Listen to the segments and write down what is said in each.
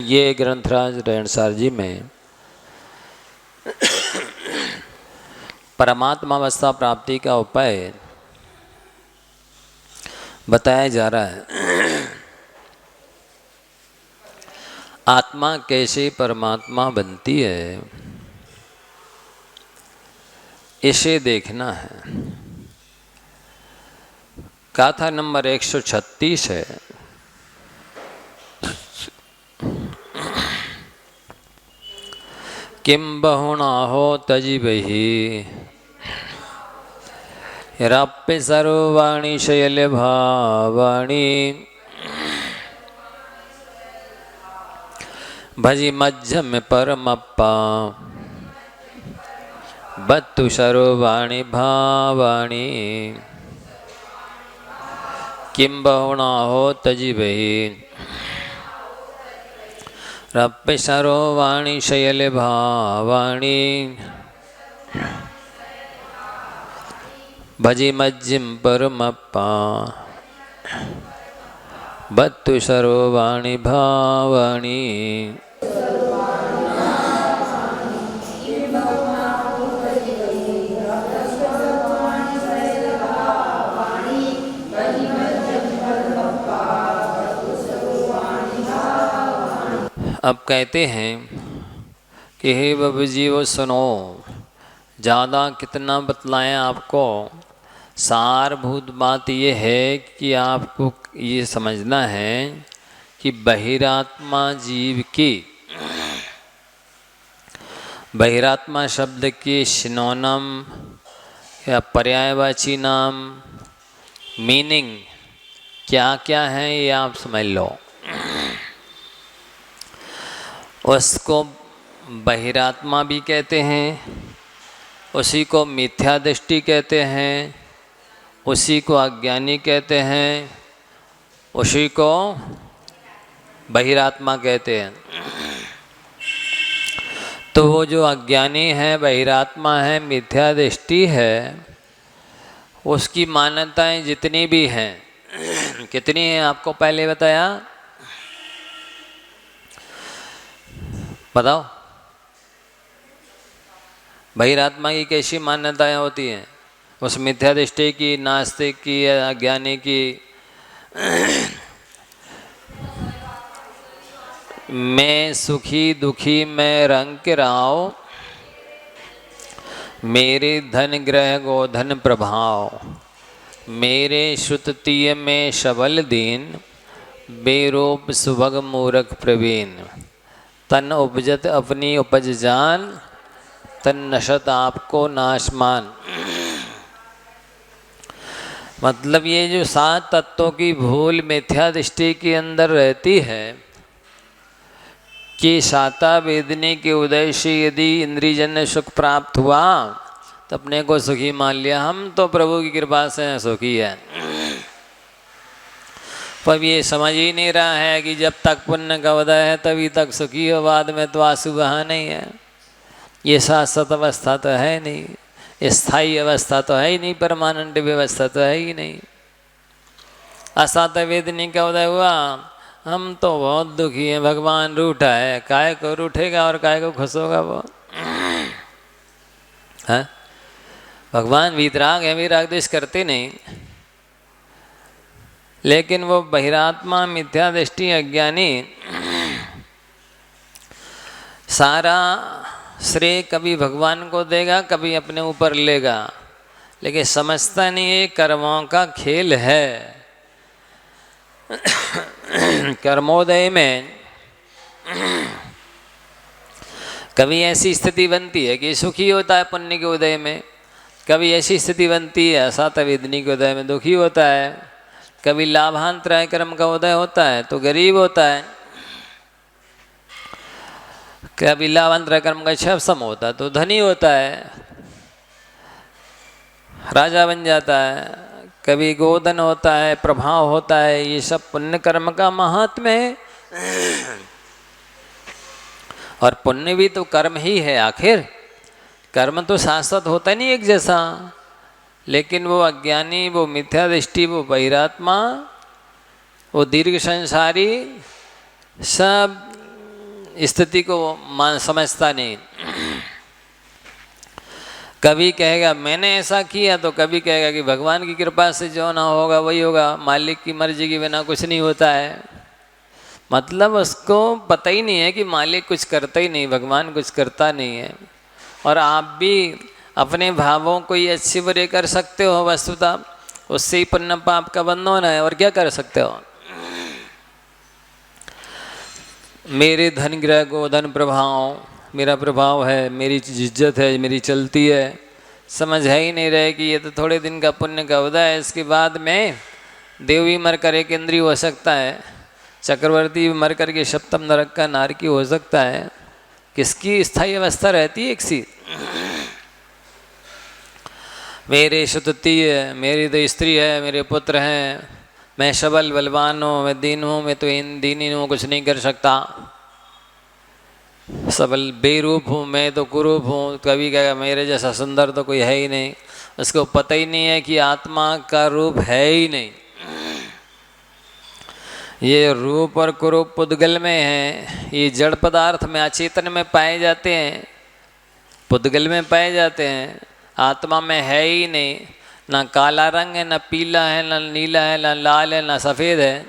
ये ग्रंथराज रेणसार जी में परमात्मा अवस्था प्राप्ति का उपाय बताया जा रहा है। आत्मा कैसे परमात्मा बनती है इसे देखना है। गाथा नंबर 136 है। किम बहुनाहो तजिबहि रप्पि सर्वाणि शैल भावाणि भजि मध्यम परमप्पा बत्तु सर्वाणि भावाणि। किम बहुनाहो तजिबहि रप्पि सर्वाणि शैल भावाणि भजि मज्जिम परमप्पा बत्तु सर्वाणि भावाणि। अब कहते हैं कि हे बाबू जी वो सुनो, ज़्यादा कितना बतलाएं आपको। सारभूत बात ये है कि आपको ये समझना है कि बहिरात्मा जीव की, बहिरात्मा शब्द के सिनोनिम या पर्यायवाची नाम मीनिंग क्या क्या है ये आप समझ लो। उसको बहिरात्मा भी कहते हैं, उसी को मिथ्या दृष्टि कहते हैं, उसी को अज्ञानी कहते हैं, उसी को बहिरात्मा कहते हैं। तो वो जो अज्ञानी है, बहिरात्मा है, मिथ्या दृष्टि है, उसकी मान्यताएं जितनी भी हैं, कितनी हैं आपको पहले बताया, बताओ। बहिरात्मा की कैसी मान्यताएं होती हैं? उस मिथ्या दृष्टि की, नास्तिक की या अज्ञानी की। मैं सुखी दुखी मैं रंग के राव, मेरे धन ग्रह गोधन प्रभाव, मेरे श्रुततीय में शबल दीन, बेरूप सुभग मूरख प्रवीण, तन उपजत अपनी उपज जान, तन नशत आपको नाशमान। मतलब ये जो 7 तत्वों की भूल मिथ्या दृष्टि के अंदर रहती है कि साता वेदनी के उदय से यदि इंद्रियजन्य सुख प्राप्त हुआ तो अपने को सुखी मान लिया, हम तो प्रभु की कृपा से सुखी है। पर ये समझ ही नहीं रहा है कि जब तक पुण्य का उदय है तभी तक सुखी हो, बाद में तो आंसू बहा नहीं है। ये शाश्वत अवस्था तो है नहीं, स्थायी अवस्था तो है ही नहीं, परमानेंट व्यवस्था तो है ही नहीं। असात वेदनी का उदय हुआ, हम तो बहुत दुखी हैं, भगवान रूठा है। काय को रूठेगा और काय को खुश होगा वो? है भगवान वीतराग है, विराग देश करते नहीं। लेकिन वो बहिरात्मा मिथ्या दृष्टि अज्ञानी सारा श्रेय कभी भगवान को देगा, कभी अपने ऊपर लेगा, लेकिन समझता नहीं ये कर्मों का खेल है। कर्मोदय में कभी ऐसी स्थिति बनती है कि सुखी होता है पुण्य के उदय में, कभी ऐसी स्थिति बनती है असात वेदनी के उदय में दुखी होता है, कभी लाभांतराय कर्म का उदय होता है तो गरीब होता है, कभी लाभांतराय कर्म का क्षम होता है तो धनी होता है, राजा बन जाता है, कभी गोधन होता है, प्रभाव होता है। ये सब पुण्य कर्म का महात्म्य है। और पुण्य भी तो कर्म ही है आखिर, कर्म तो शाश्वत होता नहीं एक जैसा। लेकिन वो अज्ञानी, वो मिथ्या दृष्टि, वो बहिरात्मा, वो दीर्घ संसारी सब स्थिति को समझता नहीं। कभी कहेगा मैंने ऐसा किया, तो कभी कहेगा कि भगवान की कृपा से जो ना होगा वही होगा, मालिक की मर्जी के बिना कुछ नहीं होता है। मतलब उसको पता ही नहीं है कि मालिक कुछ करता ही नहीं, भगवान कुछ करता नहीं है। और आप भी अपने भावों को ही अच्छे बुरे कर सकते हो, वस्तुतः उससे ही पुण्य पाप का बंधन है, और क्या कर सकते हो। मेरे धन ग्रह गोधन प्रभाव, मेरा प्रभाव है, मेरी इज्जत है, मेरी चलती है, समझ है ही नहीं रहे कि ये तो थोड़े दिन का पुण्य का उदय है, इसके बाद में देवी मर कर एक इंद्रिय हो सकता है, चक्रवर्ती मर कर के सप्तम नरक का नारकी हो सकता है। किसकी स्थायी अवस्था रहती है एक सी। मेरे सुतती है, मेरी तो स्त्री है, मेरे पुत्र हैं, मैं सबल बलवान हूँ, मैं दीन हूँ, मैं तो इन दीनी हूँ, कुछ नहीं कर सकता, सबल बेरूप हूँ, मैं तो कुरूप हूँ। कभी कहेगा मेरे जैसा सुंदर तो कोई है ही नहीं। उसको पता ही नहीं है कि आत्मा का रूप है ही नहीं, ये रूप और कुरूप पुद्गल में है, ये जड़ पदार्थ में अचेतन में पाए जाते हैं, पुद्गल में पाए जाते हैं, आत्मा में है ही नहीं। ना काला रंग है, ना पीला है, ना नीला है, ना लाल है, ना सफ़ेद है।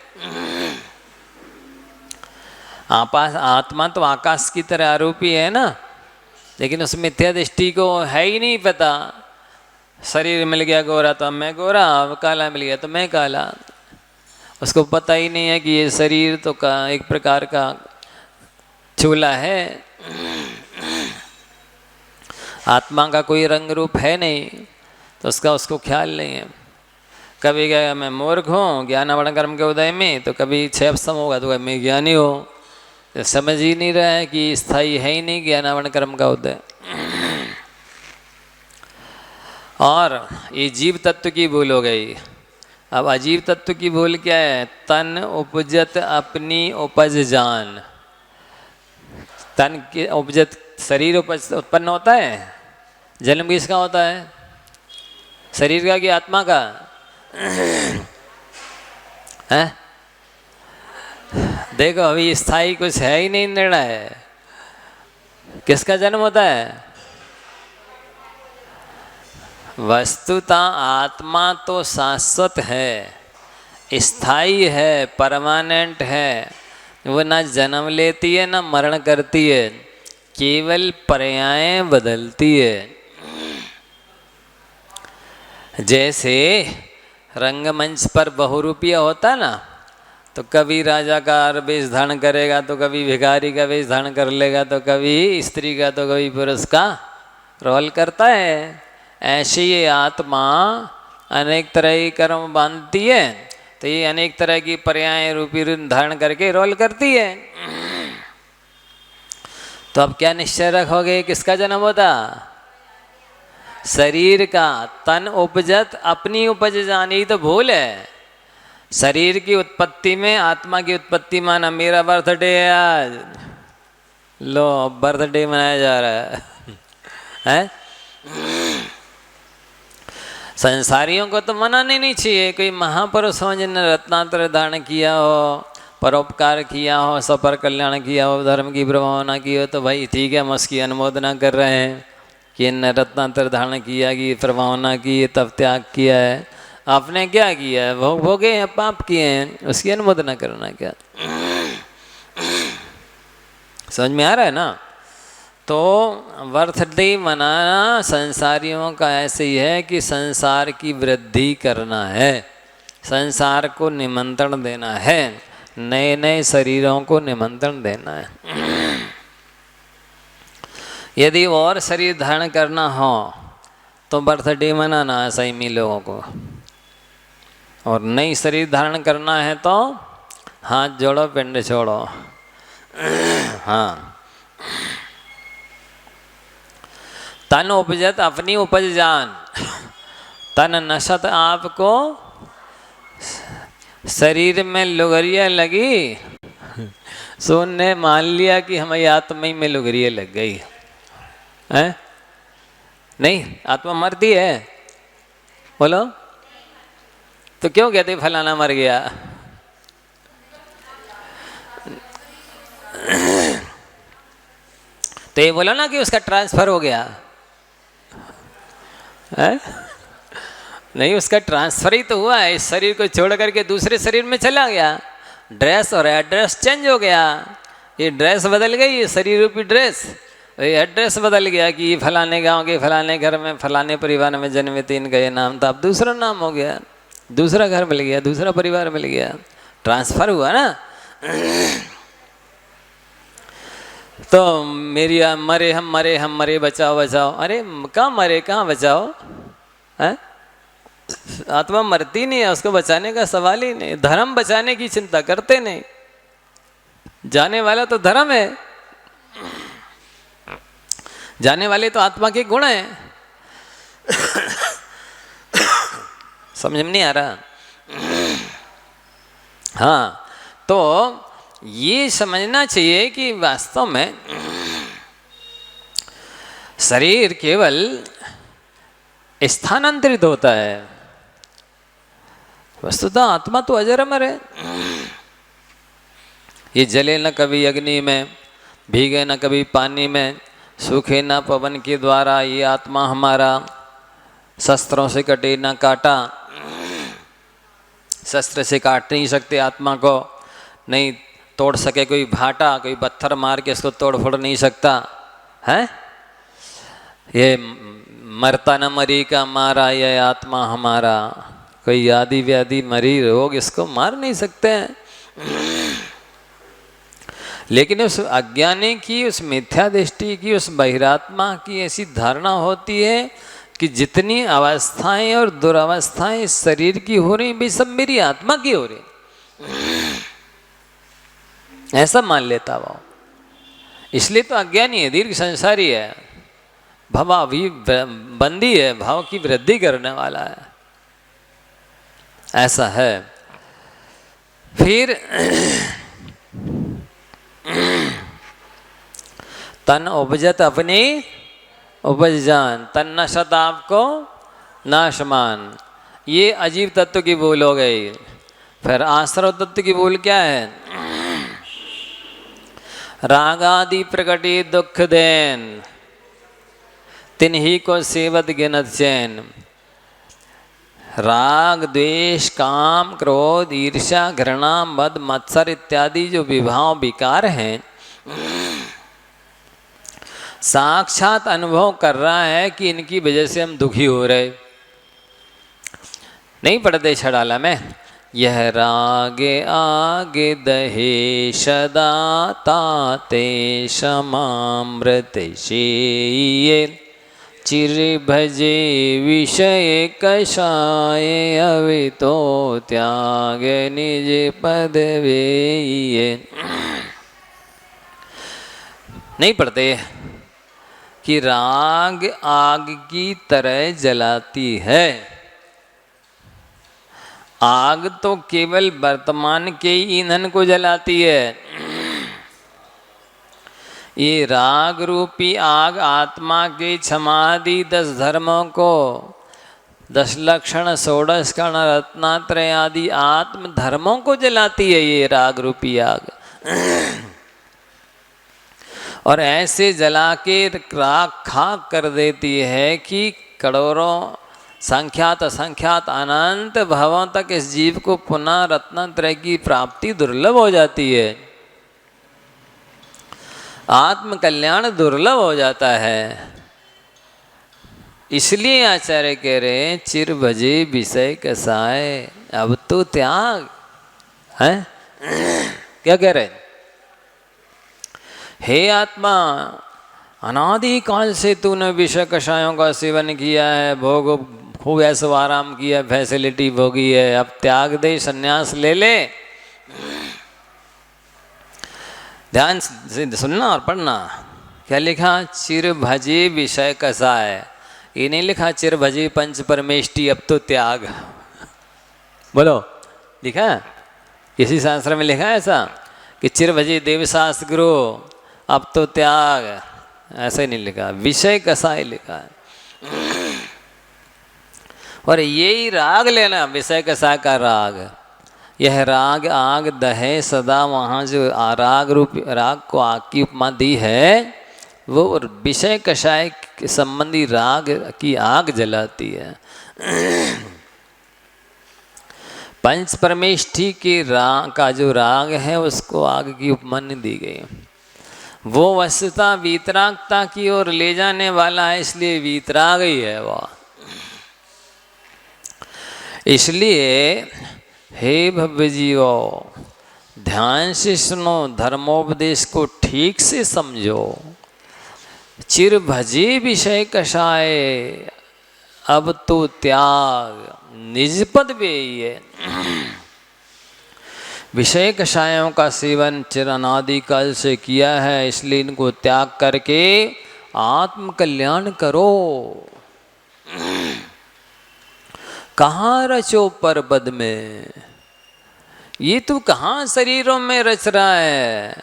आत्मा तो आकाश की तरह आरोपी है ना, लेकिन उस मिथ्या दृष्टि को है ही नहीं पता। शरीर मिल गया गोरा तो मैं गोरा, अब काला मिल गया तो मैं काला। उसको पता ही नहीं है कि ये शरीर तो का एक प्रकार का चूल्हा है, आत्मा का कोई रंग रूप है नहीं, तो उसको ख्याल नहीं है। कभी कहेगा मैं मूर्ख हूँ ज्ञानावरण कर्म के उदय में, तो कभी क्षयपसम होगा तो मैं ज्ञानी हूँ। तो समझ ही नहीं रहा है कि स्थायी है ही नहीं ज्ञानावरण कर्म का उदय। और ये जीव तत्व की भूल हो गई। अब अजीव तत्व की भूल क्या है? तन उपजत अपनी उपज जान। तन की उपजत शरीर उत्पन्न होता है, जन्म किसका होता है? शरीर का कि आत्मा का? है? देखो अभी स्थायी कुछ है ही नहीं निर्णय। किसका जन्म होता है? वस्तुतः आत्मा तो शाश्वत है, स्थायी है, परमानेंट है। वो ना जन्म लेती है ना मरण करती है, केवल पर्याय बदलती है। जैसे रंगमंच पर बहुरूपिया होता ना, तो कभी राजा का वेश धारण करेगा, तो कभी भिखारी का वेश धारण कर लेगा, तो कभी स्त्री का, तो कभी पुरुष का रोल करता है। ऐसे ये आत्मा अनेक तरह की कर्म बांधती है, तो ये अनेक तरह की पर्याय रूपी रूप धारण करके रोल करती है। तो अब क्या निश्चय रखोगे किसका जन्म होता? शरीर का। तन उपजत अपनी उपज जान, यही तो भूल है। शरीर की उत्पत्ति में आत्मा की उत्पत्ति माना। मेरा बर्थडे है आज, लो बर्थडे मनाया जा रहा है? संसारियों को तो मनाने नहीं चाहिए। कोई महापुरुष हो जिन्होंने रत्नात्र धारण किया हो, परोपकार किया हो, सपर कल्याण किया हो, धर्म की प्रभावना की हो, तो भाई ठीक है, हम उसकी अनुमोदना कर रहे हैं कि इनने रत्नात्र धारण किया, कि प्रभावना की, तब त्याग किया है। आपने क्या किया है? भोग भोगे हैं, पाप किए हैं, उसकी अनुमोदना करना क्या? समझ में आ रहा है ना? तो बर्थडे मनाना संसारियों का ऐसे ही है कि संसार की वृद्धि करना है, संसार को निमंत्रण देना है, नए नए शरीरों को निमंत्रण देना है। यदि और शरीर धारण करना हो तो बर्थडे मनाना है संयमी लोगों को, और नई शरीर धारण करना है तो हाथ जोड़ो पिंड छोड़ो। हाँ, तन उपजत अपनी उपज जान। तन नशत आपको, शरीर में लुगरिया लगी, सोन ने मान लिया कि हमारी आत्मा में लुगरिया लग गई है। नहीं, आत्मा मरती है? बोलो तो क्यों कहते फलाना मर गया? तो ये बोलो ना कि उसका ट्रांसफर हो गया है? नहीं, उसका ट्रांसफर ही तो हुआ है, इस शरीर को छोड़ करके दूसरे शरीर में चला गया। ड्रेस और एड्रेस चेंज हो गया, ये ड्रेस बदल गई, ये शरीर रूपी ड्रेस, ये एड्रेस बदल गया कि फलाने गांव के फलाने घर में फलाने परिवार में जन्मे थे, इनका ये नाम था, अब दूसरा नाम हो गया, दूसरा घर मिल गया, दूसरा परिवार मिल गया, ट्रांसफर हुआ ना। तो मेरी हम मरे बचाओ बचाओ, अरे कहाँ मरे कहाँ बचाओ है? आत्मा मरती नहीं है, उसको बचाने का सवाल ही नहीं। धर्म बचाने की चिंता करते नहीं, जाने वाला तो धर्म है, जाने वाले तो आत्मा के गुण हैं। समझ में नहीं आ रहा? हाँ, तो ये समझना चाहिए कि वास्तव में शरीर केवल स्थानांतरित होता है, वस्तुतः आत्मा तो अजर अमर है। ये जले न कभी अग्नि में, भीगे न कभी पानी में, सूखे न पवन के द्वारा, ये आत्मा हमारा शस्त्रों से कटे न काटा। शस्त्र से काट नहीं सकते आत्मा को, नहीं तोड़ सके कोई भाटा, कोई पत्थर मार के इसको तोड़ फोड़ नहीं सकता है। ये मरता न मरी का मारा, ये आत्मा हमारा, कोई आदि व्याधि मरी रोग इसको मार नहीं सकते हैं। लेकिन उस अज्ञानी की, उस मिथ्या दृष्टि की, उस बहिरात्मा की ऐसी धारणा होती है कि जितनी अवस्थाएं और दुरावस्थाएं इस शरीर की हो रही वे सब मेरी आत्मा की हो रही, ऐसा मान लेता वो। इसलिए तो अज्ञानी है, दीर्घ संसारी है, भवाभी बंदी है, भाव की वृद्धि करने वाला है, ऐसा है। फिर तन उपजत अपनी उपज जान, तन नशत आपको नाशमान, ये अजीब तत्व की बोल हो गई। फिर आश्रव तत्व की बोल क्या है? रागादि प्रकटी दुख देन, तिन्ही को सेवत गिनत चैन। राग द्वेष काम क्रोध ईर्ष्या घृणा मद मत्सर इत्यादि जो विभाव विकार हैं, साक्षात अनुभव कर रहा है कि इनकी वजह से हम दुखी हो रहे। नहीं पढ़ते छड़ाला में, यह रागे आगे दहे सदा ताते समामृत शेये, चिर भजे विषय कषाय अवितो त्याग निज पद वेये। नहीं पढ़ते कि राग आग की तरह जलाती है। आग तो केवल वर्तमान के ईंधन को जलाती है, ये राग रूपी आग आत्मा के क्षमादि 10 धर्मों को, 10 लक्षण, 16 कण, रत्नात्रय आदि आत्म धर्मों को जलाती है ये राग रूपी आग। और ऐसे जला के राख खाक कर देती है कि करोड़ों संख्यात असंख्यात अनंत भावों तक इस जीव को पुनः रत्नात्रय की प्राप्ति दुर्लभ हो जाती है, आत्म कल्याण दुर्लभ हो जाता है। इसलिए आचार्य कह रहे हैं चिर भजे विषय कसाय, अब तो त्याग है। क्या कह रहे हैं? हे आत्मा, अनादि काल से तूने विषय कषायों का सेवन किया है, भोग खूब ऐसो आराम किया, फैसिलिटी भोगी है, अब त्याग दे, संन्यास ले ले। ध्यान से सुनना और पढ़ना। क्या लिखा? चिर भजे विषय कसाय, ये नहीं लिखा चिर भजे पंच परमेष्टि अब तो त्याग। बोलो, लिखा है किसी शास्त्र में? लिखा है ऐसा कि चिर भजे देवशास्त्र गुरु अब तो त्याग, ऐसा ही नहीं लिखा, विषय कसाय लिखा है। और यही राग लेना, विषय कसाय का राग। यह राग आग दहे सदा, वहाँ जो राग रूप राग को आग की उपमा दी है, वो विषय कषाय के संबंधी राग की आग जलाती है। पंच परमेष्ठी के राग का जो राग है उसको आग की उपमा दी गई। वो वस्तुता वीतरागता की ओर ले जाने वाला है, इसलिए वीतराग ही है वो। इसलिए हे भव्य जीवो, ध्यान से सुनो, धर्मोपदेश को ठीक से समझो। चिर भजे विषय कषाय, अब तो त्याग निज पद बेहिए। विषय कषायों का सेवन चिर अनादि काल से किया है, इसलिए इनको त्याग करके आत्म कल्याण करो। कहाँ रचो पर पद में, ये तू कहाँ शरीरों में रच रहा है,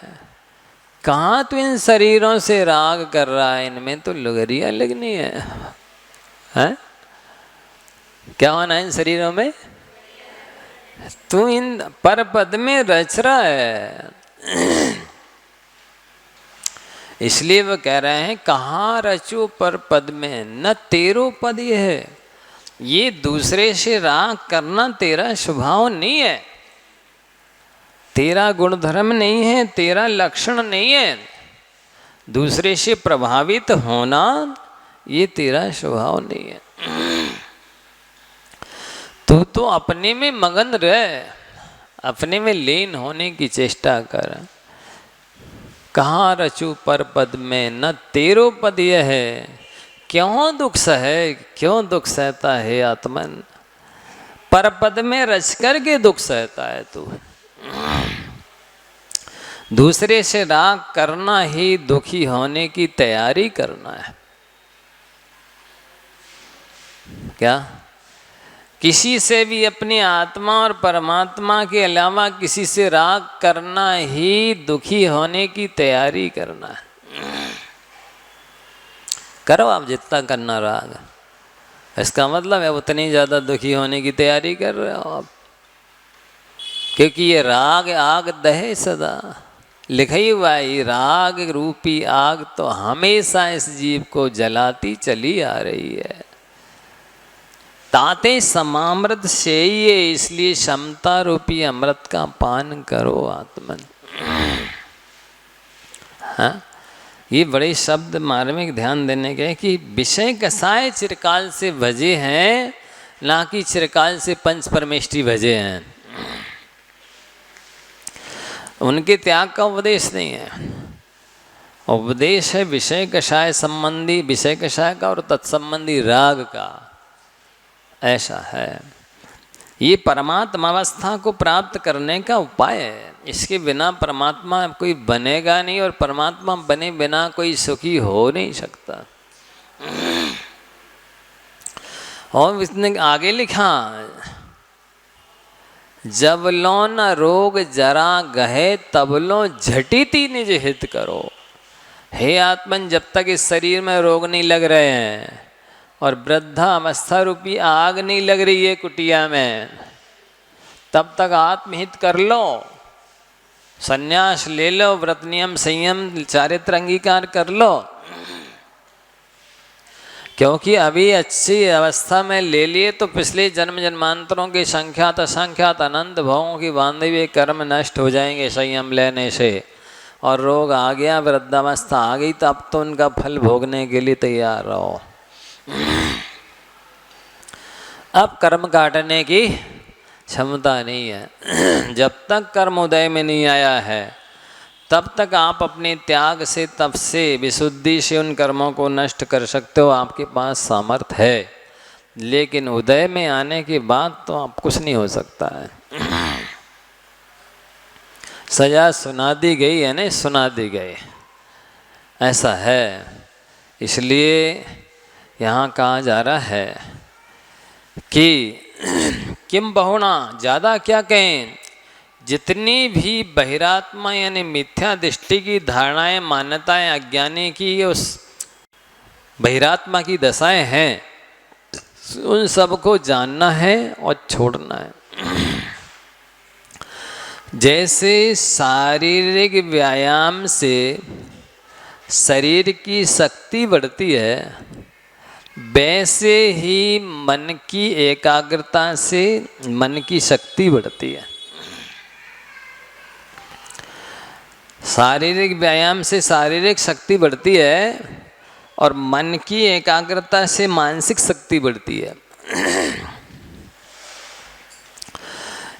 कहाँ तू इन शरीरों से राग कर रहा है, इनमें तो लुगरियाँ लगनी है? क्या होना है इन शरीरों में? तू इन पर पद में रच रहा है। इसलिए वो कह रहे हैं कहाँ रचो पर पद में, न तेरो पद ये है। ये दूसरे से राग करना तेरा स्वभाव नहीं है, तेरा गुणधर्म नहीं है, तेरा लक्षण नहीं है। दूसरे से प्रभावित होना ये तेरा स्वभाव नहीं है। तू तो अपने में मगन रह, अपने में लीन होने की चेष्टा कर। कहाँ रचू पर पद में, न तेरो पद यह है। क्यों दुख सहे, क्यों दुख सहता है आत्मन, पर पद में रच कर के दुख सहता है तू। दूसरे से राग करना ही दुखी होने की तैयारी करना है। क्या किसी से भी अपनी आत्मा और परमात्मा के अलावा किसी से राग करना ही दुखी होने की तैयारी करना है। करो आप जितना करना राग, इसका मतलब है उतनी ज़्यादा दुखी होने की तैयारी कर रहे हो आप, क्योंकि ये राग आग दहे सदा लिखा ही हुआ है। ये राग रूपी आग तो हमेशा इस जीव को जलाती चली आ रही है। ताते समामृत से ये, इसलिए क्षमता रूपी अमृत का पान करो आत्मन। हाँ, ये बड़े शब्द मार्मिक ध्यान देने के कि विषय कसाय चिरकाल से भजे हैं, ना कि चिरकाल से पंच परमेष्ठी भजे हैं। उनके त्याग का उपदेश नहीं है, उपदेश है विषय कषाय संबंधी, विषय कषाय का और तत्संबंधी राग का। ऐसा है, ये परमात्मा अवस्था को प्राप्त करने का उपाय है। इसके बिना परमात्मा कोई बनेगा नहीं, और परमात्मा बने बिना कोई सुखी हो नहीं सकता। और इसने आगे लिखा, जब लो न रोग जरा गहे, तब लो झटिति निज हित करो। हे आत्मन, जब तक इस शरीर में रोग नहीं लग रहे हैं और वृद्धा अवस्था रूपी आग नहीं लग रही है कुटिया में, तब तक आत्महित कर लो, संन्यास ले लो, व्रत नियम संयम चारित्र अंगीकार कर लो। क्योंकि अभी अच्छी अवस्था में ले लिए तो पिछले जन्म जन्मांतरों के संख्यात असंख्यात अनंत भवों की बांधे हुए कर्म नष्ट हो जाएंगे संयम लेने से। और रोग आ गया, वृद्धावस्था आ गई, तो अब तो उनका फल भोगने के लिए तैयार रहो। अब कर्म काटने की क्षमता नहीं है। जब तक कर्म उदय में नहीं आया है, तब तक आप अपने त्याग से, तप से, विशुद्धि से उन कर्मों को नष्ट कर सकते हो, आपके पास सामर्थ्य है। लेकिन उदय में आने के बाद तो आप कुछ नहीं हो सकता है। सजा सुना दी गई है ना, सुना दी गई, ऐसा है। इसलिए यहाँ कहा जा रहा है कि किम बहुना, ज़्यादा क्या कहें, जितनी भी बहिरात्मा यानी मिथ्या दृष्टि की धारणाएं, मान्यताएं अज्ञानी की, उस बहिरात्मा की दशाएं हैं, उन सब को जानना है और छोड़ना है। जैसे शारीरिक व्यायाम से शरीर की शक्ति बढ़ती है, वैसे ही मन की एकाग्रता से मन की शक्ति बढ़ती है। शारीरिक व्यायाम से शारीरिक शक्ति बढ़ती है और मन की एकाग्रता से मानसिक शक्ति बढ़ती है।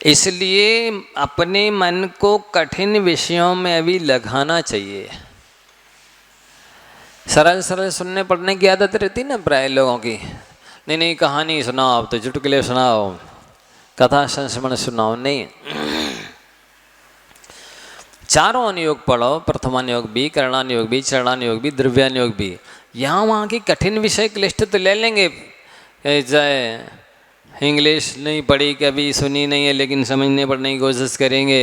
इसलिए अपने मन को कठिन विषयों में अभी लगाना चाहिए। सरल सरल सुनने पढ़ने की आदत रहती ना प्राय लोगों की, नहीं कहानी सुनाओ, तो चुटकुले सुनाओ, कथा संस्मरण सुनाओ, नहीं। चारों अनुयोग पढ़ो, प्रथमानुयोग भी, करणानुयोग भी, चरणानुयोग भी, द्रव्यानुयोग भी। यहाँ वहाँ की कठिन विषय क्लिष्ट तो ले लेंगे, चाहे इंग्लिश नहीं पढ़ी, कभी सुनी नहीं है, लेकिन समझने पढ़ने की कोशिश करेंगे,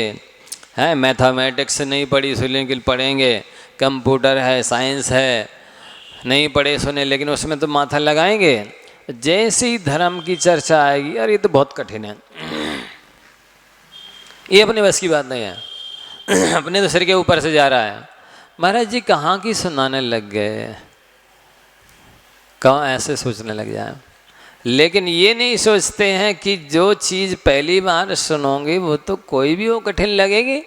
है मैथमेटिक्स नहीं पढ़ी सुनी लेकिन पढ़ेंगे, कंप्यूटर है, साइंस है, नहीं पढ़े सुने लेकिन उसमें तो माथा लगाएंगे। जैसे ही धर्म की चर्चा आएगी, अरे ये तो बहुत कठिन है, ये अपने बस की बात नहीं है, अपने तो सिर के ऊपर से जा रहा है। महाराज जी कहाँ की सुनाने लग गए, कहाँ ऐसे सोचने लग जाए। लेकिन ये नहीं सोचते हैं कि जो चीज़ पहली बार सुनोगे वो तो कोई भी वो कठिन लगेगी।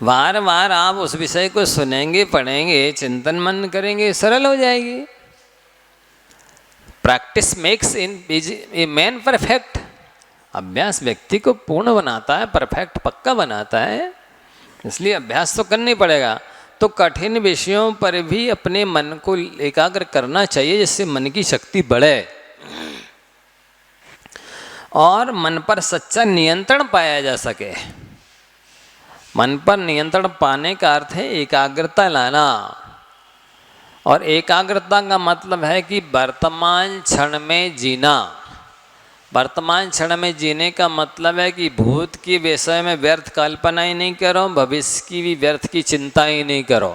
बार बार आप उस विषय को सुनेंगे, पढ़ेंगे, चिंतन मन करेंगे, सरल हो जाएगी। Practice makes in a man perfect. अभ्यास व्यक्ति को पूर्ण बनाता है, परफेक्ट पक्का बनाता है, इसलिए अभ्यास तो करना ही पड़ेगा। तो कठिन विषयों पर भी अपने मन को एकाग्र करना चाहिए, जिससे मन की शक्ति बढ़े और मन पर सच्चा नियंत्रण पाया जा सके। मन पर नियंत्रण पाने का अर्थ है एकाग्रता लाना, और एकाग्रता का मतलब है कि वर्तमान क्षण में जीना। वर्तमान क्षण में जीने का मतलब है कि भूत के विषय में व्यर्थ कल्पना ही नहीं करो, भविष्य की भी व्यर्थ की चिंता ही नहीं करो,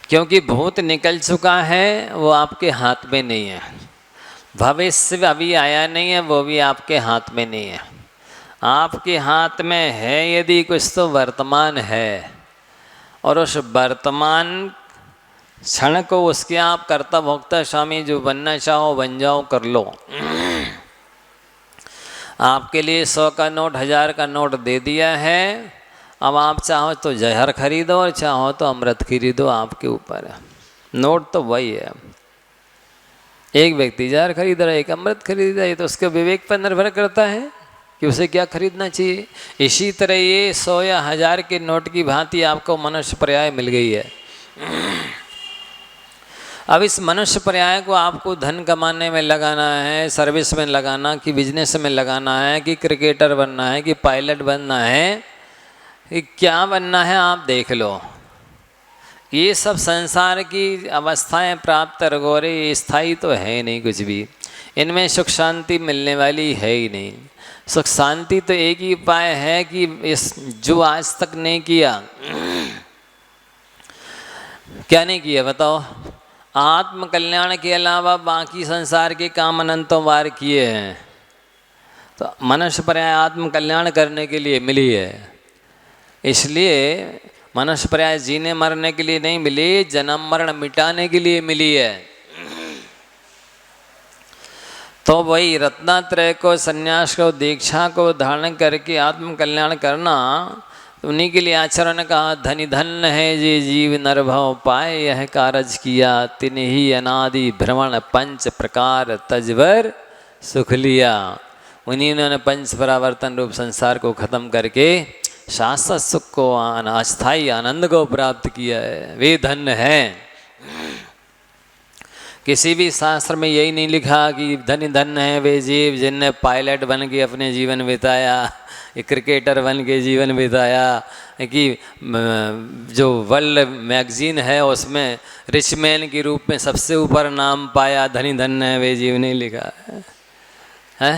क्योंकि भूत निकल चुका है, वो आपके हाथ में नहीं है। भविष्य अभी आया नहीं है, वो भी आपके हाथ में नहीं है। आपके हाथ में है यदि कुछ तो वर्तमान है, और उस वर्तमान क्षण को उसके आप कर्ता भोक्ता स्वामी जो बनना चाहो बन जाओ, कर लो। आपके लिए 100 का नोट 1000 का नोट दे दिया है, अब आप चाहो तो जहर खरीदो और चाहो तो अमृत खरीदो, आपके ऊपर है। नोट तो वही है, एक व्यक्ति जहर खरीद रहा है, एक अमृत खरीद रहा है, तो उसके विवेक पर निर्भर करता है कि उसे क्या खरीदना चाहिए। इसी तरह ये 100 या 1000 के नोट की भांति आपको मनुष्य पर्याय मिल गई है। अब इस मनुष्य पर्याय को आपको धन कमाने में लगाना है, सर्विस में लगाना, कि बिजनेस में लगाना है, कि क्रिकेटर बनना है, कि पायलट बनना है, कि क्या बनना है, आप देख लो। ये सब संसार की अवस्थाएं प्राप्त रगोरे स्थायी तो है नहीं कुछ भी, इनमें सुख शांति मिलने वाली है ही नहीं। सुख शांति तो एक ही उपाय है कि इस जो आज तक नहीं किया, क्या नहीं किया बताओ? आत्म कल्याण के अलावा बाकी संसार के काम अनंतों बार किए हैं। तो मनुष्य पर्याय आत्म कल्याण करने के लिए मिली है, इसलिए मनुष्य पर्याय जीने मरने के लिए नहीं मिली, जन्म मरण मिटाने के लिए मिली है। तो वही रत्नात्रय को, संन्यास को, दीक्षा को धारण करके आत्म कल्याण करना, उन्हीं के लिए आचार्य ने कहा धनी धन्य है जे जीव नरभव पाए, यह कारज किया तिन ही अनादि भ्रमण पंच प्रकार तजवर सुख लिया। उन्हीं ने पंच परावर्तन रूप संसार को खत्म करके शाश्वत सुख को, अस्थायी आनंद को प्राप्त किया है। वे धन्य हैं। किसी भी शास्त्र में यही नहीं लिखा कि धनी धन्य है वे जीव जिनने पायलट बन के अपने जीवन बिताया, क्रिकेटर बन के जीवन बिताया, कि जो वर्ल्ड मैगजीन है उसमें रिच मैन के रूप में सबसे ऊपर नाम पाया, धनी धन्य है वे जीव नहीं लिखा है,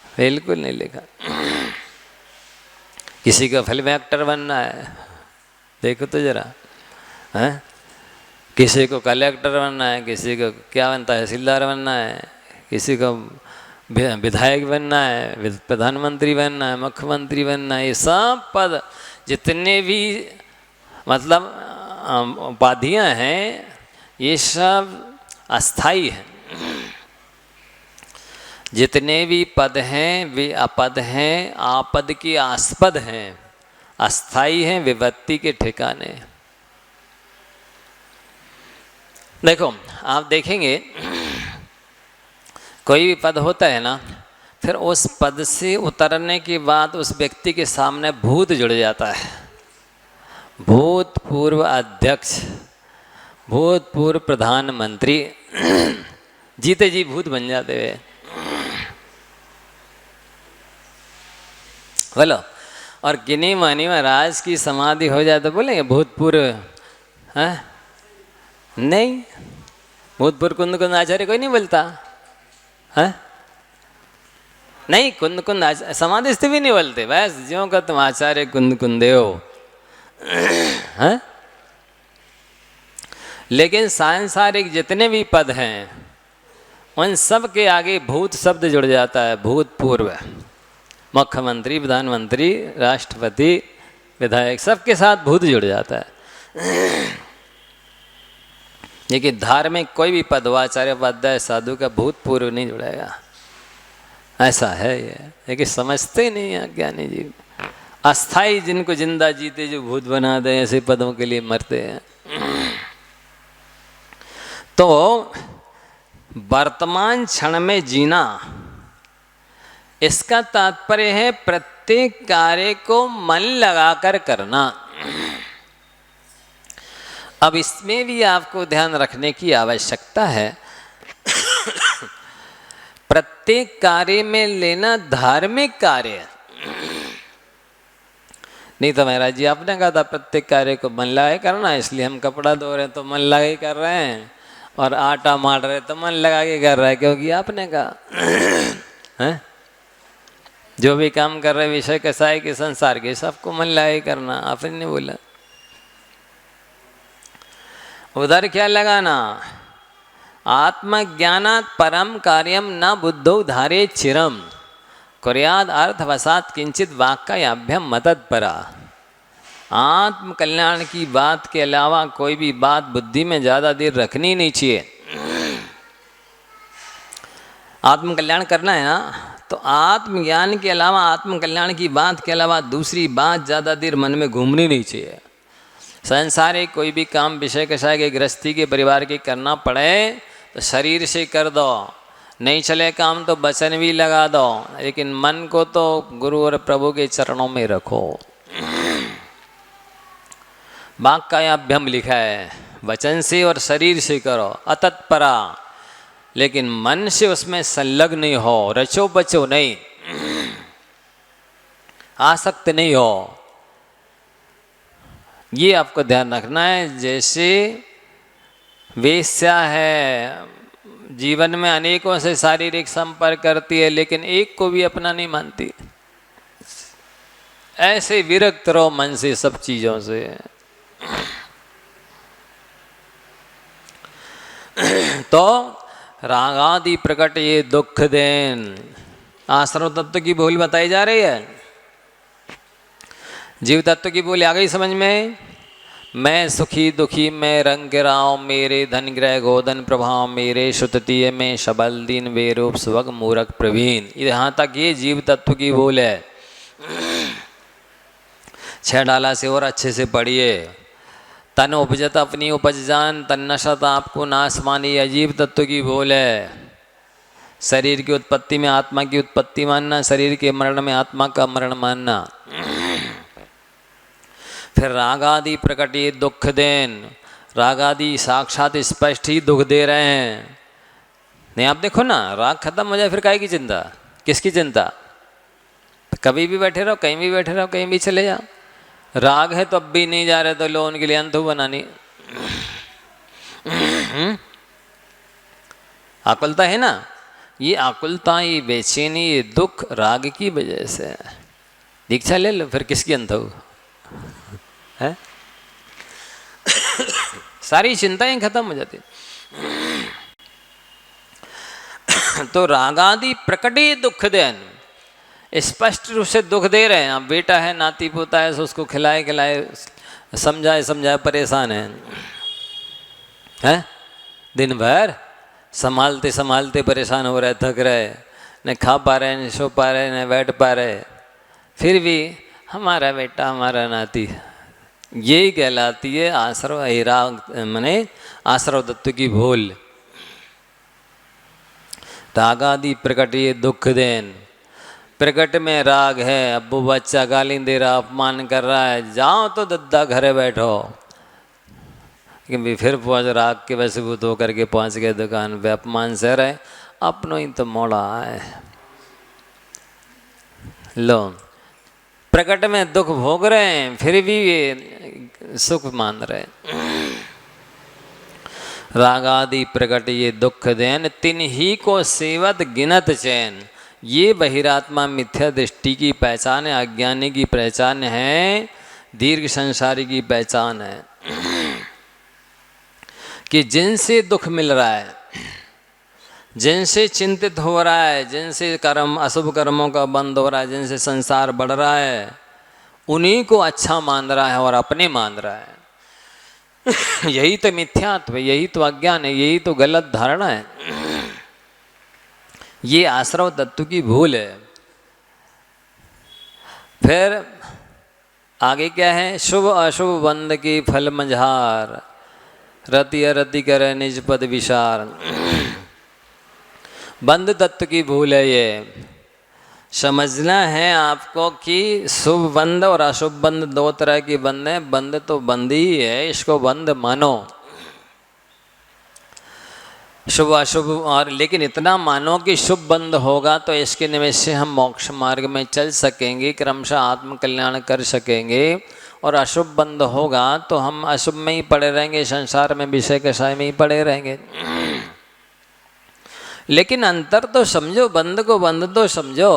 बिल्कुल नहीं लिखा। किसी का फिल्म एक्टर बनना है, देखो तो जरा, है किसी को कलेक्टर बनना है, किसी को क्या बनता है तहसीलदार बनना है, किसी को विधायक बनना है, प्रधानमंत्री बनना है, मुख्यमंत्री बनना है, ये सब पद जितने भी मतलब उपाधियां हैं ये सब अस्थाई हैं। जितने भी पद हैं वे अपद हैं, आपद के आस्पद हैं, अस्थाई हैं, विपत्ति के ठिकाने। देखो आप देखेंगे कोई भी पद होता है ना, फिर उस पद से उतरने के बाद उस व्यक्ति के सामने भूत जुड़ जाता है। भूतपूर्व अध्यक्ष, भूतपूर्व प्रधानमंत्री जीते जी भूत बन जाते हुए। बोलो, और गिनी मानी महाराज की समाधि हो जाए तो बोलेंगे भूतपूर्व? हाँ नहीं, भूतपूर्व कुंद कुंद आचार्य कोई नहीं बोलता है। नहीं, कुंद कुंद समाधि भी नहीं बोलते, बस ज्यों का तुम आचार्य कुंद कुंदे हो। है? लेकिन सांसारिक जितने भी पद हैं उन सब के आगे भूत शब्द जुड़ जाता है। भूतपूर्व, मुख्यमंत्री, प्रधानमंत्री, राष्ट्रपति, विधायक, सबके साथ भूत जुड़ जाता है। लेकिन धार्मिक कोई भी पद हो, आचार्य उपाध्याय साधु का भूतपूर्व नहीं जुड़ेगा, ऐसा है ये। लेकिन समझते नहीं है ज्ञानी जी। अस्थाई जिनको जिंदा जीते जो भूत बना दे, ऐसे पदों के लिए मरते हैं। तो वर्तमान क्षण में जीना, इसका तात्पर्य है प्रत्येक कार्य को मन लगाकर करना। अब इसमें भी आपको ध्यान रखने की आवश्यकता है। प्रत्येक कार्य में लेना धार्मिक कार्य नहीं। तो महाराज जी आपने कहा था प्रत्येक कार्य को मन लगाए करना, इसलिए हम कपड़ा धो रहे हैं तो मन लगा के कर रहे हैं, और आटा मार रहे तो मन लगा के कर रहे हैं, क्योंकि आपने कहा है जो भी काम कर रहे विषय कसाय के संसार के सबको मन लगा के करना, आपने नहीं बोला। उधर क्या लगाना? आत्मज्ञानात् परम कार्यम न बुद्धौ धारे चिरम कुर्याद अर्थवसात किंचित वाक्याभ्यम मतत्परा। आत्म कल्याण की बात के अलावा कोई भी बात बुद्धि में ज़्यादा देर रखनी नहीं चाहिए। आत्म कल्याण करना है ना, तो आत्मज्ञान के अलावा, आत्म कल्याण की बात के अलावा दूसरी बात ज़्यादा देर मन में घूमनी नहीं चाहिए। संसारिक कोई भी काम विषय कषाय के, गृहस्थी के, परिवार के करना पड़े तो शरीर से कर दो, नहीं चले काम तो वचन भी लगा दो, लेकिन मन को तो गुरु और प्रभु के चरणों में रखो। वाक्याभ्यम लिखा है, वचन से और शरीर से करो, अतत्परा, लेकिन मन से उसमें संलग्न नहीं हो, रचो बचो नहीं, आसक्त नहीं हो। ये आपको ध्यान रखना है। जैसे वेश्या है, जीवन में अनेकों से शारीरिक संपर्क करती है, लेकिन एक को भी अपना नहीं मानती, ऐसे विरक्त रहो मन से सब चीजों से। तो रागादि प्रकट ये दुख देन, आश्रम तत्व की बोली बताई जा रही है, जीव तत्व की बोली आ गई समझ में। मैं सुखी दुखी मैं रंग गिराओ, मेरे धन ग्रह गोधन प्रभाव, मेरे श्रुततीय में शबल दीन वे रूप सुवग मूरख प्रवीण। यहाँ तक ये जीव तत्व की बोल है। 6 डाला से और अच्छे से पढ़िए। तन उपजत अपनी उपज जान, तन नशत आपको नाश मानी, अजीब तत्व की बोल है। शरीर की उत्पत्ति में आत्मा की उत्पत्ति मानना, शरीर के मरण में आत्मा का मरण मानना। फिर रागादि प्रकट ये दुख देन, रागादि साक्षात स्पष्ट ही दुख दे रहे हैं। नहीं आप देखो ना, राग खत्म हो जाए फिर काहे की चिंता, किसकी चिंता? कभी भी बैठे रहो, कहीं भी बैठे रहो, कहीं भी चले जाओ। राग है तो अब भी नहीं जा रहे तो लो उनके लिए अंधु बनानी। आकुलता है ना, ये आकुलता, ये बेचैनी, ये दुख राग की वजह से है। दीक्षा ले लो फिर किसकी अंधु है? सारी चिंताएं खत्म हो जाती। तो रागादि प्रकटे दुख देन, स्पष्ट रूप से दुख दे रहे हैं। अब बेटा है, नाती पोता है, तो उसको खिलाए खिलाए, समझाए समझाए परेशान है दिन भर संभालते संभालते परेशान हो रहे, थक रहे, न खा पा रहे, न सो पा रहे, न बैठ पा रहे, फिर भी हमारा बेटा हमारा नाती, यही कहलाती है आश्रव राग, मने आश्रव तत्व की भूल। रागादि प्रकट ये दुख देन, प्रकट में राग है, अब वो बच्चा गाली दे रहा, अपमान कर रहा है, जाओ तो दद्दा घरे बैठो, कि फिर पहुँच राग के वशीभूत होकर के पहुँच गए दुकान पे, अपमान सह रहे, अपनों ही तो मोड़ा है। लो, प्रकट में दुख भोग रहे हैं, फिर भी ये सुख मान रहे। रागादि प्रकट ये दुख देन, तिन ही को सेवत गिनत चैन, ये बहिरात्मा मिथ्या दृष्टि की पहचान है, अज्ञानी की पहचान है, दीर्घ संसारी की पहचान है, कि जिनसे दुख मिल रहा है, जिनसे चिंतित हो रहा है, जिनसे कर्म अशुभ कर्मों का बंद हो रहा है, जिनसे संसार बढ़ रहा है, उन्हीं को अच्छा मान रहा है और अपने मान रहा है। यही तो मिथ्यात्व है, यही तो अज्ञान है, यही तो गलत धारणा है, ये आश्रव तत्व की भूल है। फिर आगे क्या है, शुभ अशुभ बंद की फल मंझार, रति अरति करे निज पद विचार। बंद तत्व की भूल है ये। समझना है आपको कि शुभ बंद और अशुभ बंद दो तरह की बंद है। बंद तो बंद ही है, इसको बंद मानो, शुभ अशुभ, और लेकिन इतना मानो कि शुभ बंद होगा तो इसके निमित्त से हम मोक्ष मार्ग में चल सकेंगे, क्रमशः आत्म कल्याण कर सकेंगे। और अशुभ बंद होगा तो हम अशुभ में ही पड़े रहेंगे, संसार में विषय कषाय में ही पड़े रहेंगे। लेकिन अंतर तो समझो, बंद को बंद तो समझो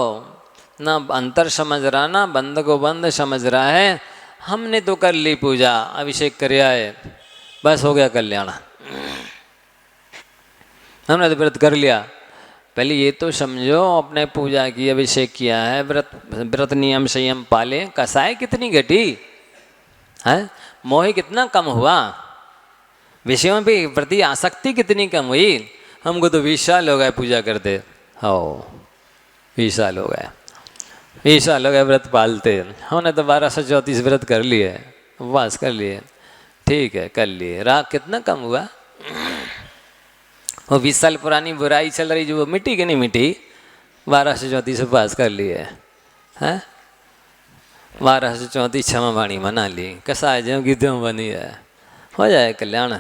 ना, अंतर समझ रहा ना, बंद को बंद समझ रहा है। हमने तो कर ली पूजा, अभिषेक कर आए, बस हो गया कल्याण, हमने तो व्रत कर लिया। पहले ये तो समझो, अपने पूजा की, अभिषेक किया है, व्रत नियम संयम पाले, कसाई कितनी घटी है, मोह कितना कम हुआ, विषयों पे प्रति आसक्ति कितनी कम हुई। हमको तो 20 साल हो गए पूजा करते, हो 20 साल हो गए, 20 साल हो गए व्रत पालते। हमने तो 1234 व्रत कर लिए, उपवास कर लिए, ठीक है कर लिए, राग कितना कम हुआ। वो 20 साल पुरानी बुराई चल रही जो वो मिट्टी कि नहीं मिट्टी, 1234 उपवास कर लिए हैं, 1234 क्षमा वाणी मना ली, कसा ज्यों की त्यों बनी है, हो जाए कल्याण।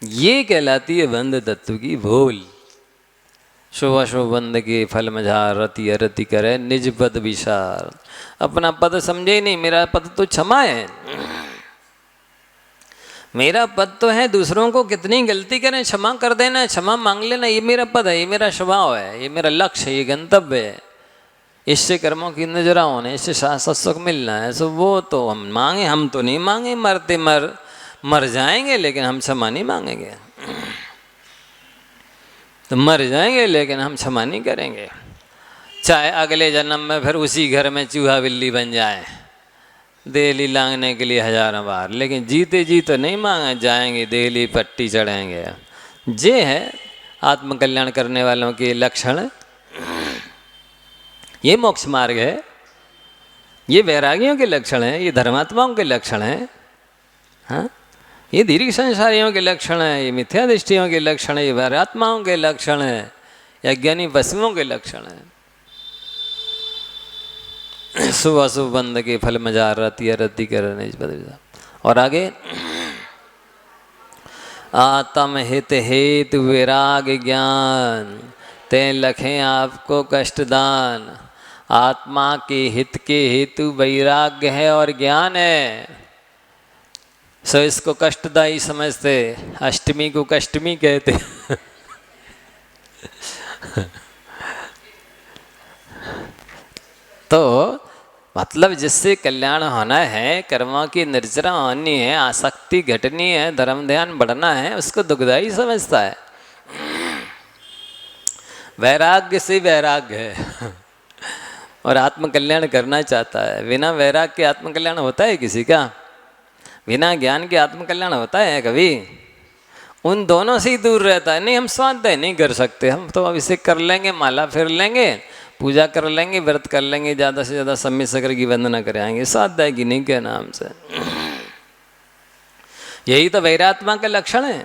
ये कहलाती है बंद तत्व की भूल। शुभ अशुभ बंद के फल मझार, रति अरति करे निज पद विचार। अपना पद समझे नहीं, मेरा पद तो क्षमा है, मेरा पद तो है दूसरों को कितनी गलती करें क्षमा कर देना, क्षमा मांग लेना, ये मेरा पद है, ये मेरा स्वभाव है, ये मेरा लक्ष्य है, ये गंतव्य है। इससे कर्मों की नजरा होने, इससे शाश्वत सुख मिलना है, सो वो तो हम मांगे, हम तो नहीं मांगे, मरते मर जाएंगे लेकिन हम क्षमा नहीं मांगेंगे, तो मर जाएंगे लेकिन हम क्षमा नहीं करेंगे। चाहे अगले जन्म में फिर उसी घर में चूहा बिल्ली बन जाए, देहली लांगने के लिए 1000 बार, लेकिन जीते जी तो नहीं मांगे जाएंगे, देहली पट्टी चढ़ेंगे। ये है आत्मकल्याण करने वालों के लक्षण, ये मोक्ष मार्ग है, ये वैरागियों के लक्षण है, ये धर्मात्माओं के लक्षण है, हाँ, ये दीर्घ संसारियों के लक्षण है, ये मिथ्या दृष्टियों के लक्षण है, ये वैरात्माओं के लक्षण है, ये अज्ञानी वस्तुओं के लक्षण है। शुभ अशुभ बंद के फल मजार, रति अरति करने। और आगे, आत्म हित हेतु विराग ज्ञान, ते लखें आपको कष्टदान। आत्मा के हित के हेतु वैराग्य है और ज्ञान है, सो इसको कष्टदायी समझते, अष्टमी को कष्टमी कहते। तो मतलब जिससे कल्याण होना है, कर्मों की निर्जरा होनी है, आसक्ति घटनी है, धर्म ध्यान बढ़ना है, उसको दुखदायी समझता है। वैराग्य से वैराग्य है और आत्मकल्याण करना चाहता है। बिना वैराग्य के आत्मकल्याण होता है किसी का? बिना ज्ञान के आत्मकल्याण होता है कभी? उन दोनों से ही दूर रहता है। नहीं हम स्वाध्याय नहीं कर सकते, हम तो अब इसे कर लेंगे, माला फिर लेंगे, पूजा कर लेंगे, व्रत कर लेंगे, ज़्यादा से ज़्यादा सम्मित सागर की वंदना कर आएंगे, स्वाध्याय की नहीं के नाम से। यही तो वैरात्मा का लक्षण है,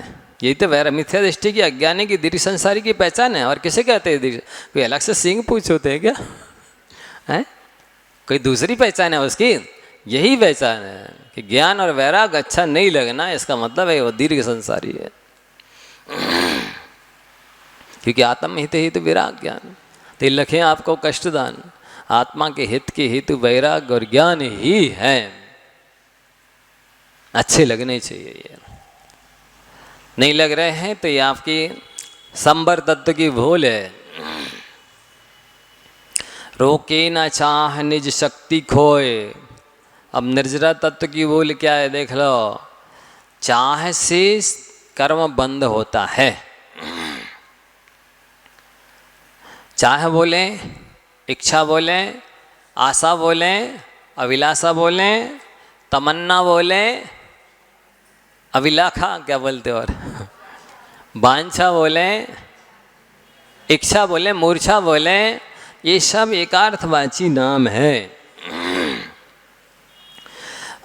यही तो मिथ्या दृष्टि की, अज्ञानी की, दृढ़ संसारी की पहचान है। और किसे कहते हैं दृढ़? कोई अलग से सिंह पूछ होते हैं क्या? है कोई दूसरी पहचान है उसकी? यही पहचान है कि ज्ञान और वैराग अच्छा नहीं लगना, इसका मतलब है वो दीर्घ संसारी है। क्योंकि आत्महित हेतु विराग ज्ञान, तो लखें आपको कष्टदान, आत्मा के हित के हेतु वैराग और ज्ञान ही है। अच्छे लगने चाहिए। ये नहीं लग रहे हैं तो ये आपकी संबर तत्व की भूल है। रोके ना चाह निज शक्ति खोए। अब निर्जरा तत्व की भूल क्या है देख लो। चाह से कर्म बंद होता है। चाह बोले, इच्छा बोले, आशा बोले, अभिलाषा बोले, तमन्ना बोले, अभिलाखा क्या बोलते और वांछा बोले, इच्छा बोले, मूर्छा बोले, ये सब एकार्थवाची नाम है।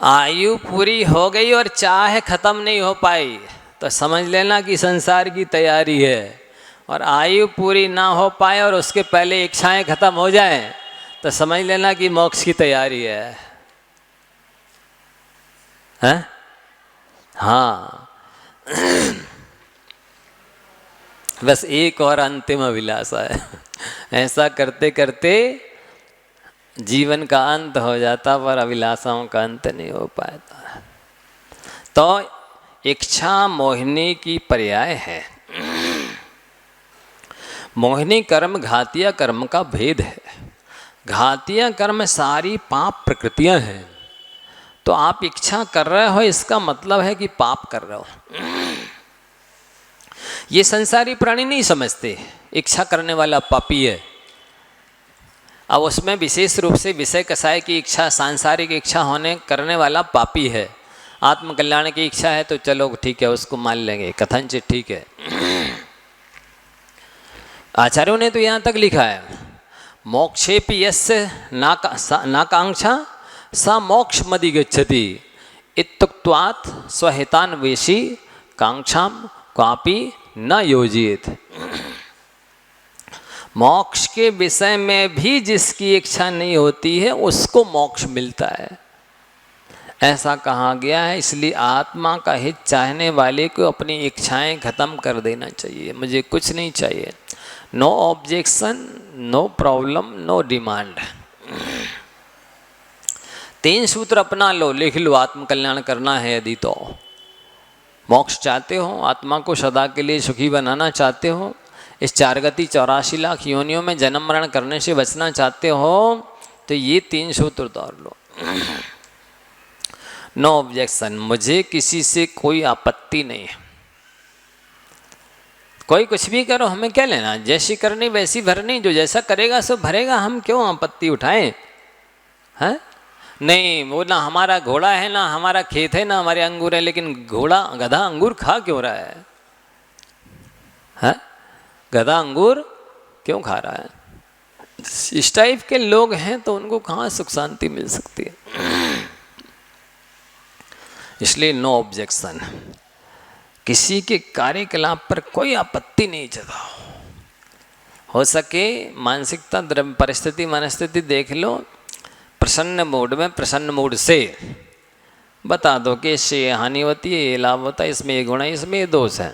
आयु पूरी हो गई और चाह खत्म नहीं हो पाई तो समझ लेना कि संसार की तैयारी है। और आयु पूरी ना हो पाए और उसके पहले इच्छाएं खत्म हो जाएं तो समझ लेना कि मोक्ष की तैयारी है। हैं? हाँ बस एक और अंतिम अभिलाषा है। ऐसा करते करते जीवन का अंत हो जाता पर अभिलाषाओं का अंत नहीं हो पाता। तो इच्छा मोहिनी की पर्याय है। मोहिनी कर्म घातिया कर्म का भेद है। घातिया कर्म सारी पाप प्रकृतियां हैं। तो आप इच्छा कर रहे हो इसका मतलब है कि पाप कर रहे हो। ये संसारी प्राणी नहीं समझते इच्छा करने वाला पापी है। अब उसमें विशेष रूप से विषय कसाय की इच्छा, सांसारिक इच्छा होने करने वाला पापी है। आत्मकल्याण की इच्छा है तो चलो ठीक है उसको मान लेंगे, कथनचित ठीक है। आचार्यों ने तो यहाँ तक लिखा है मोक्षेपि यस्य नाकांक्षा सा मोक्ष मदि गच्छति इत्युक्त्वात् स्वहितान्वेषी कांक्षाम क्वापि न योजित। मोक्ष के विषय में भी जिसकी इच्छा नहीं होती है उसको मोक्ष मिलता है, ऐसा कहा गया है। इसलिए आत्मा का हित चाहने वाले को अपनी इच्छाएं खत्म कर देना चाहिए। मुझे कुछ नहीं चाहिए, no objection, no problem, no demand. 3 सूत्र अपना लो, लिख लो। आत्मकल्याण करना है यदि तो मोक्ष चाहते हो, आत्मा को सदा के लिए सुखी बनाना चाहते हो, इस 4 गति 84 लाख योनियों में जन्म मरण करने से बचना चाहते हो तो ये 3 सूत्र तोड़ लो। नो ऑब्जेक्शन, मुझे किसी से कोई आपत्ति नहीं है। कोई कुछ भी करो, हमें क्या लेना, जैसी करनी वैसी भरनी, जो जैसा करेगा सो भरेगा, हम क्यों आपत्ति उठाएं? हैं? नहीं, वो ना हमारा घोड़ा है, ना हमारा खेत है, ना हमारे अंगूर है, लेकिन घोड़ा गधा अंगूर खा क्यों रहा है? हैं? गधा अंगूर क्यों खा रहा है? इस टाइप के लोग हैं तो उनको कहाँ सुख शांति मिल सकती है? इसलिए नो ऑब्जेक्शन, किसी के कार्यकलाप पर कोई आपत्ति नहीं जताओ। हो सके मानसिकता, परिस्थिति, मनस्थिति देख लो, प्रसन्न मूड में, प्रसन्न मूड से बता दो कि इससे ये हानि होती है, ये लाभ होता है, इसमें ये गुण है, इसमें ये दोष है।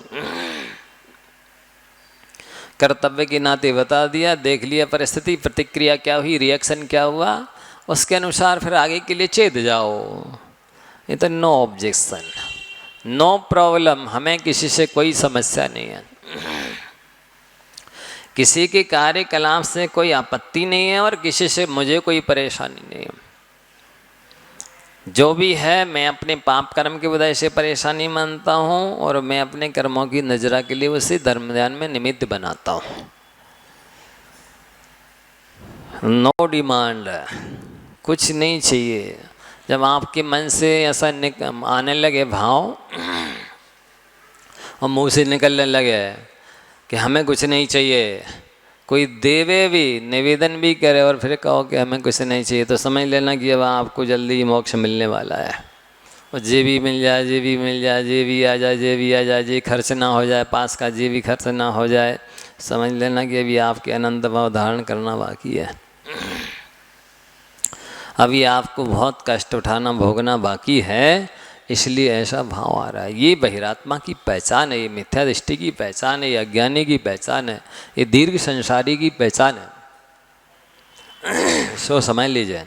कर्तव्य के नाते बता दिया, देख लिया परिस्थिति, प्रतिक्रिया क्या हुई, रिएक्शन क्या हुआ, उसके अनुसार फिर आगे के लिए चेत जाओ। ये तो नो ऑब्जेक्शन, नो प्रॉब्लम, हमें किसी से कोई समस्या नहीं है, किसी के कार्यकलाप से कोई आपत्ति नहीं है और किसी से मुझे कोई परेशानी नहीं है। जो भी है मैं अपने पाप कर्म की वजह से परेशानी मानता हूँ और मैं अपने कर्मों की नजरा के लिए उसे धर्म ध्यान में निमित्त बनाता हूँ। नो डिमांड, कुछ नहीं चाहिए। जब आपके मन से ऐसा आने लगे भाव और मुंह से निकलने लगे कि हमें कुछ नहीं चाहिए, कोई देवे भी निवेदन भी करे और फिर कहो कि हमें कुछ नहीं चाहिए, तो समझ लेना कि अब आपको जल्दी ही मोक्ष मिलने वाला है। और जे भी मिल जाए, जे भी मिल जाए, जे भी आ जाए, जे भी आ जाए, जे खर्च ना हो जाए, पास का जे भी खर्च ना हो जाए, समझ लेना कि अभी आपके अनंत भाव धारण करना बाकी है। अभी आपको बहुत कष्ट उठाना भोगना बाकी है, इसलिए ऐसा भाव आ रहा है। ये बहिरात्मा की पहचान है, ये मिथ्या दृष्टि की पहचान है, ये अज्ञानी की पहचान है, ये दीर्घ संसारी की पहचान है। सो समझ लीजिए।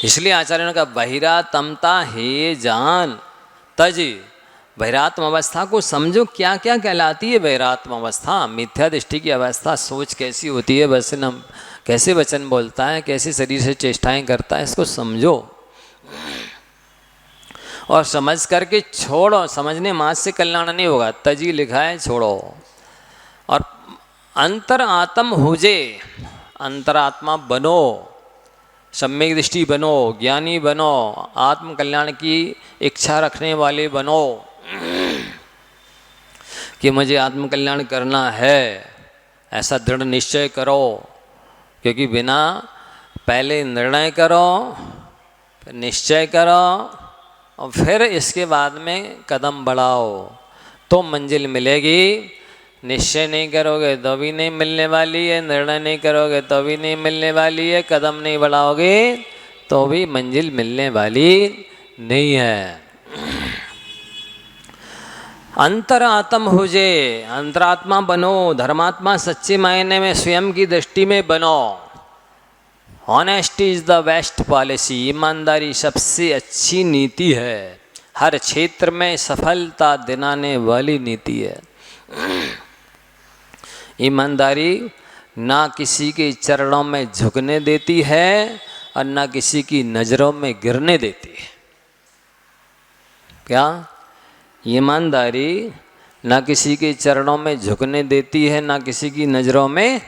इसलिए आचार्य ने कहा बहिरात्मता हे जान तजी, बहिरात्म अवस्था को समझो। क्या क्या कहलाती है बहिरात्म अवस्था? मिथ्या दृष्टि की अवस्था, सोच कैसी होती है, वचन कैसे वचन बोलता है, कैसे शरीर से चेष्टाएं करता है, इसको समझो और समझ करके छोड़ो। समझने मात्र से कल्याण नहीं होगा, तजी लिखा है छोड़ो। और अंतर आत्म हुजे, अंतरात्मा बनो, सम्यक दृष्टि बनो, ज्ञानी बनो, आत्म कल्याण की इच्छा रखने वाले बनो कि मुझे आत्म कल्याण करना है, ऐसा दृढ़ निश्चय करो। क्योंकि बिना पहले निर्णय करो, फिर निश्चय करो और फिर इसके बाद में कदम बढ़ाओ तो मंजिल मिलेगी। निश्चय नहीं करोगे तो भी नहीं मिलने वाली है, निर्णय नहीं करोगे तो भी नहीं मिलने वाली है, कदम नहीं बढ़ाओगे तो भी मंजिल मिलने वाली नहीं है। अंतरात्म हो जे, अंतरात्मा बनो, धर्मात्मा सच्चे मायने में स्वयं की दृष्टि में बनो। Honesty is the best policy, ईमानदारी सबसे अच्छी नीति है, हर क्षेत्र में सफलता दिलाने वाली नीति है। ईमानदारी ना किसी के चरणों में झुकने देती है और ना किसी की नज़रों में गिरने देती है। क्या? ईमानदारी ना किसी के चरणों में झुकने देती है, ना किसी की नज़रों में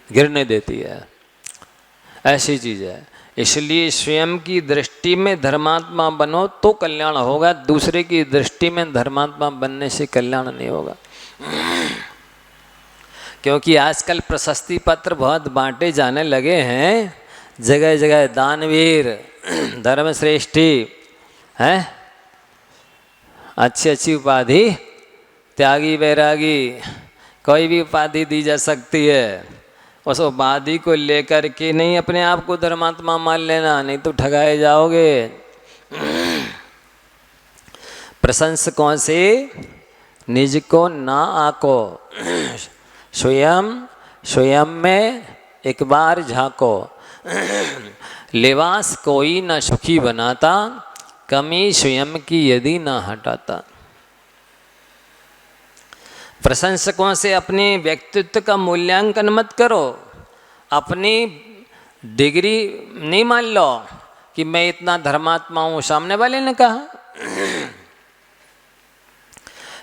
गिरने देती है, ऐसी चीज़ है। इसलिए स्वयं की दृष्टि में धर्मात्मा बनो तो कल्याण होगा, दूसरे की दृष्टि में धर्मात्मा बनने से कल्याण नहीं होगा। क्योंकि आजकल प्रशस्ति पत्र बहुत बांटे जाने लगे हैं, जगह जगह दानवीर, धर्मश्रेष्ठी हैं, अच्छी अच्छी उपाधि, त्यागी वैरागी, कोई भी उपाधि दी जा सकती है। उस उपाधि को लेकर के नहीं अपने आप को धर्मात्मा मान लेना, नहीं तो ठगाए जाओगे। प्रशंसकों से निज को ना आको, स्वयं में एक बार झांको। लिबास कोई न सुखी बनाता, कमी स्वयं की यदि न हटाता। प्रशंसकों से अपने व्यक्तित्व का मूल्यांकन मत करो, अपनी डिग्री नहीं मान लो कि मैं इतना धर्मात्मा हूँ। सामने वाले ने कहा,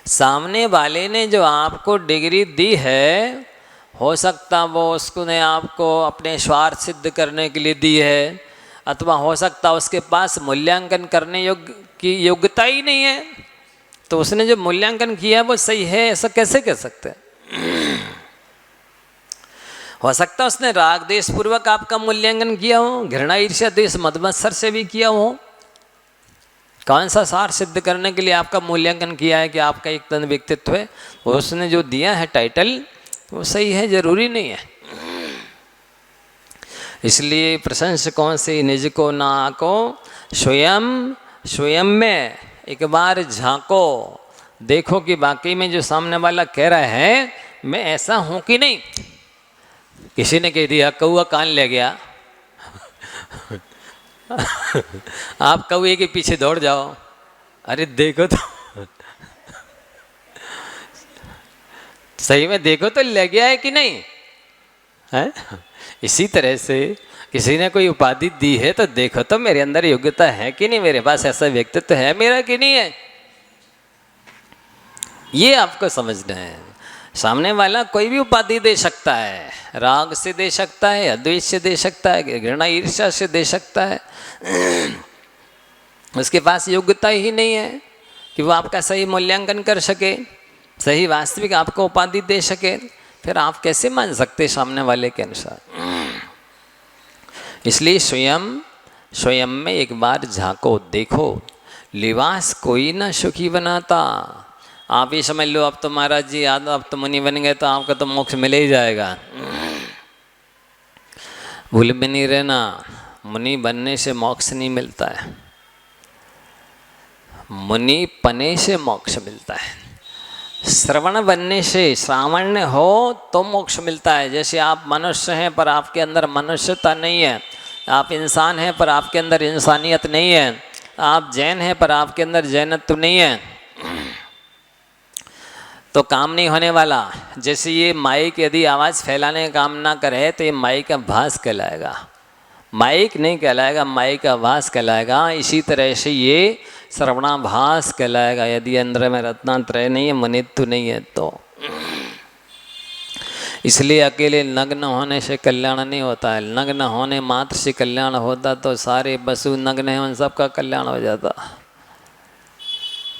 सामने वाले ने जो आपको डिग्री दी है, हो सकता वो उसने आपको अपने स्वार्थ सिद्ध करने के लिए दी है, अथवा हो सकता उसके पास मूल्यांकन करने की योग्यता ही नहीं है। तो उसने जो मूल्यांकन किया वो सही है ऐसा कैसे कह सकते हैं? हो सकता उसने राग देश पूर्वक आपका मूल्यांकन किया हो, घृणा ईर्ष्या देश मदमत्सर से भी किया हो। कौन सा सार सिद्ध करने के लिए आपका मूल्यांकन किया है कि आपका एक तन व्यक्तित्व है? उसने जो दिया है टाइटल वो सही है, जरूरी नहीं है। इसलिए प्रशंसकों से निज को ना आको, स्वयं में एक बार झांको, देखो कि वाकई में जो सामने वाला कह रहा है मैं ऐसा हूं कि नहीं। किसी ने कह दिया कौआ कान ले गया आप कौए के पीछे दौड़ जाओ, अरे देखो तो सही में देखो तो ले गया है कि नहीं है। इसी तरह से किसी ने कोई उपाधि दी है तो देखो तो मेरे अंदर योग्यता है कि नहीं, मेरे पास ऐसा व्यक्तित्व है मेरा कि नहीं है, ये आपको समझना है। सामने वाला कोई भी उपाधि दे सकता है, राग से दे सकता है, अद्वेष से दे सकता है, घृणा ईर्ष्या से दे सकता है। उसके पास योग्यता ही नहीं है कि वो आपका सही मूल्यांकन कर सके, सही वास्तविक आपको उपाधि दे सके। फिर आप कैसे मान सकते सामने वाले के अनुसार? इसलिए स्वयं में एक बार झांको, देखो। लिबास कोई ना सुखी बनाता। आप ही समझ लो अब तो महाराज जी अब तो मुनि बन गए तो आपका तो मोक्ष मिल ही जाएगा। भूल में नहीं रहना, मुनि बनने से मोक्ष नहीं मिलता है, मुनि पने से मोक्ष मिलता है। श्रवण बनने से, श्रावण्य हो तो मोक्ष मिलता है। जैसे आप मनुष्य हैं पर आपके अंदर मनुष्यता नहीं है, आप इंसान हैं पर आपके अंदर इंसानियत नहीं है, आप जैन हैं पर आपके अंदर जैनत्व नहीं है, तो काम नहीं होने वाला। जैसे ये माइक यदि आवाज़ फैलाने का काम ना करे तो ये माइक का भास कहलाएगा, माइक नहीं कहलाएगा, माइक का भास कहलाएगा। इसी तरह से ये श्रवणाभास कहलाएगा। यदि अंदर में रत्नात्रय नहीं है, मुनित्व नहीं है तो। इसलिए अकेले नग्न होने से कल्याण नहीं होता है, नग्न होने मात्र से कल्याण होता तो सारे पशु नग्न हैं उन सबका कल्याण हो जाता।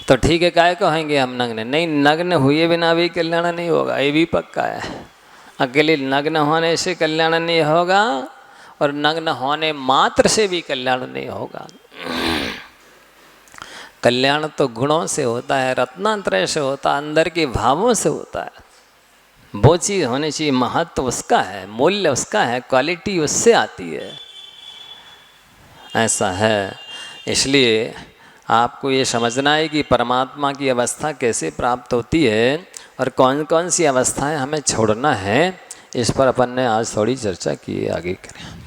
तो ठीक है, काहे कहेंगे हम नग्न नहीं, नग्न हुए बिना भी कल्याण नहीं होगा, ये भी पक्का है। अकेले नग्न होने से कल्याण नहीं होगा और नग्न होने मात्र से भी कल्याण नहीं होगा। कल्याण तो गुणों से होता है, रत्नात्रय से होता है, अंदर के भावों से होता है। वो चीज़ होनी चाहिए, महत्व उसका है, मूल्य उसका है, क्वालिटी उससे आती है, ऐसा है। इसलिए आपको ये समझना है कि परमात्मा की अवस्था कैसे प्राप्त होती है और कौन कौन सी अवस्थाएं हमें छोड़ना है। इस पर अपन ने आज थोड़ी चर्चा की है, आगे करें।